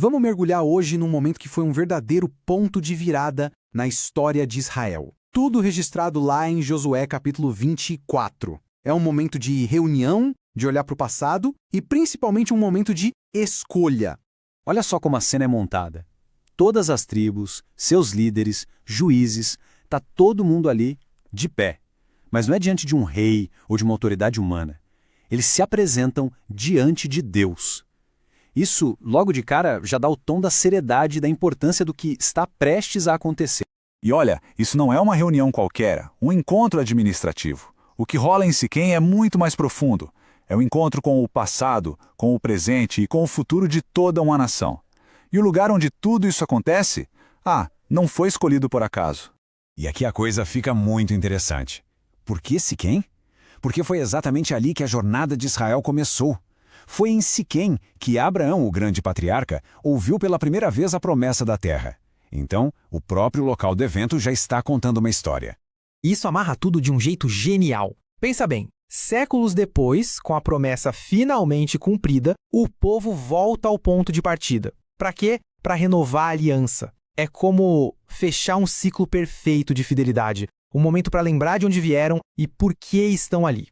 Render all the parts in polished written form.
Vamos mergulhar hoje num momento que foi um verdadeiro ponto de virada na história de Israel. Tudo registrado lá em Josué capítulo 24. É um momento de reunião, de olhar para o passado e principalmente um momento de escolha. Olha só como a cena é montada. Todas as tribos, seus líderes, juízes, tá todo mundo ali de pé. Mas não é diante de um rei ou de uma autoridade humana. Eles se apresentam diante de Deus. Isso, logo de cara, já dá o tom da seriedade e da importância do que está prestes a acontecer. E olha, isso não é uma reunião qualquer, um encontro administrativo. O que rola em Siquém é muito mais profundo. É um encontro com o passado, com o presente e com o futuro de toda uma nação. E o lugar onde tudo isso acontece? Não foi escolhido por acaso. E aqui a coisa fica muito interessante. Por que Siquém? Porque foi exatamente ali que a jornada de Israel começou. Foi em Siquém que Abraão, o grande patriarca, ouviu pela primeira vez a promessa da terra. Então, o próprio local do evento já está contando uma história. Isso amarra tudo de um jeito genial. Pensa bem, séculos depois, com a promessa finalmente cumprida, o povo volta ao ponto de partida. Para quê? Para renovar a aliança. É como fechar um ciclo perfeito de fidelidade, um momento para lembrar de onde vieram e por que estão ali.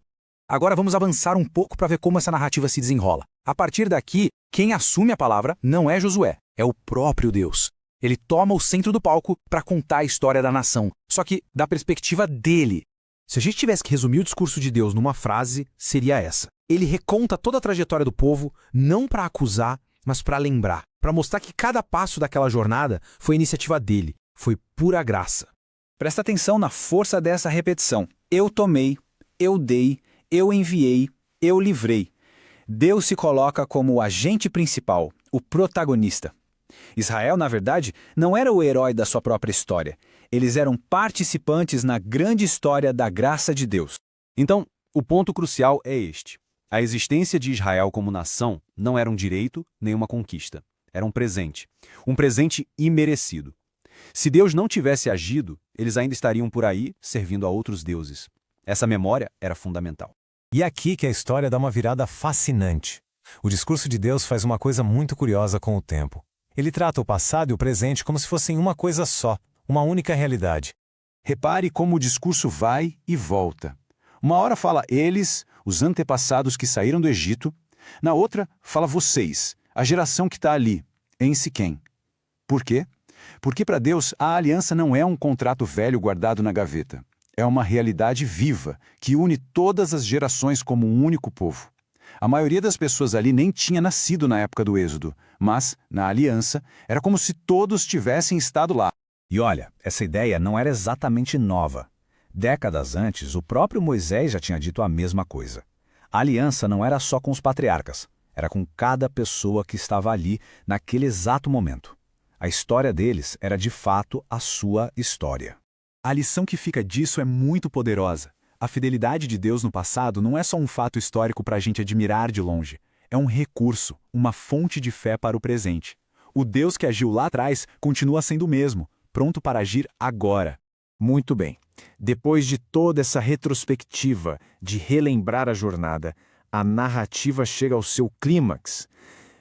Agora vamos avançar um pouco para ver como essa narrativa se desenrola. A partir daqui, quem assume a palavra não é Josué, é o próprio Deus. Ele toma o centro do palco para contar a história da nação, só que da perspectiva dele. Se a gente tivesse que resumir o discurso de Deus numa frase, seria essa. Ele reconta toda a trajetória do povo, não para acusar, mas para lembrar, para mostrar que cada passo daquela jornada foi iniciativa dele, foi pura graça. Presta atenção na força dessa repetição. Eu tomei, eu dei, eu enviei, eu livrei. Deus se coloca como o agente principal, o protagonista. Israel, na verdade, não era o herói da sua própria história. Eles eram participantes na grande história da graça de Deus. Então, o ponto crucial é este. A existência de Israel como nação não era um direito nem uma conquista. Era um presente imerecido. Se Deus não tivesse agido, eles ainda estariam por aí servindo a outros deuses. Essa memória era fundamental. E é aqui que a história dá uma virada fascinante. O discurso de Deus faz uma coisa muito curiosa com o tempo. Ele trata o passado e o presente como se fossem uma coisa só, uma única realidade. Repare como o discurso vai e volta. Uma hora fala eles, os antepassados que saíram do Egito. Na outra, fala vocês, a geração que está ali, em Siquém. Por quê? Porque para Deus a aliança não é um contrato velho guardado na gaveta. É uma realidade viva, que une todas as gerações como um único povo. A maioria das pessoas ali nem tinha nascido na época do Êxodo, mas, na aliança, era como se todos tivessem estado lá. E olha, essa ideia não era exatamente nova. Décadas antes, o próprio Moisés já tinha dito a mesma coisa. A aliança não era só com os patriarcas, era com cada pessoa que estava ali naquele exato momento. A história deles era de fato a sua história. A lição que fica disso é muito poderosa. A fidelidade de Deus no passado não é só um fato histórico para a gente admirar de longe. É um recurso, uma fonte de fé para o presente. O Deus que agiu lá atrás continua sendo o mesmo, pronto para agir agora. Muito bem. Depois de toda essa retrospectiva de relembrar a jornada, a narrativa chega ao seu clímax.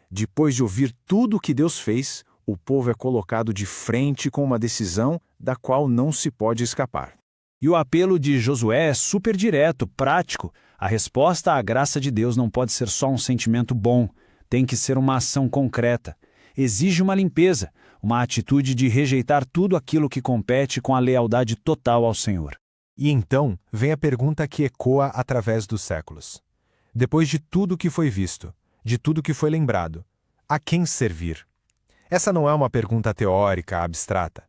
Depois de ouvir tudo o que Deus fez, o povo é colocado de frente com uma decisão da qual não se pode escapar. E o apelo de Josué é super direto, prático. A resposta à graça de Deus não pode ser só um sentimento bom, tem que ser uma ação concreta. Exige uma limpeza, uma atitude de rejeitar tudo aquilo que compete com a lealdade total ao Senhor. E então vem a pergunta que ecoa através dos séculos. Depois de tudo que foi visto, de tudo que foi lembrado, a quem servir? Essa não é uma pergunta teórica, abstrata.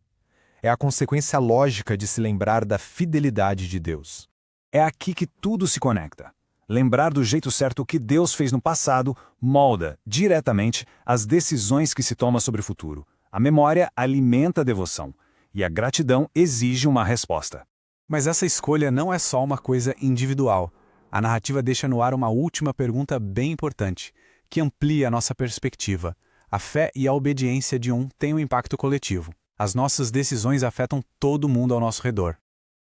É a consequência lógica de se lembrar da fidelidade de Deus. É aqui que tudo se conecta. Lembrar do jeito certo o que Deus fez no passado molda, diretamente, as decisões que se toma sobre o futuro. A memória alimenta a devoção, e a gratidão exige uma resposta. Mas essa escolha não é só uma coisa individual. A narrativa deixa no ar uma última pergunta bem importante, que amplia a nossa perspectiva. A fé e a obediência de um têm um impacto coletivo. As nossas decisões afetam todo mundo ao nosso redor.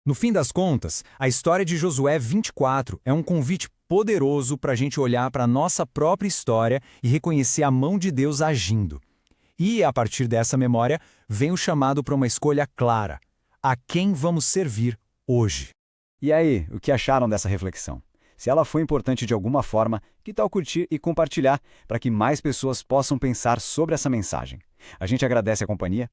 No fim das contas, a história de Josué 24 é um convite poderoso para a gente olhar para a nossa própria história e reconhecer a mão de Deus agindo. E, a partir dessa memória, vem o chamado para uma escolha clara. A quem vamos servir hoje? E aí, o que acharam dessa reflexão? Se ela foi importante de alguma forma, que tal curtir e compartilhar para que mais pessoas possam pensar sobre essa mensagem? A gente agradece a companhia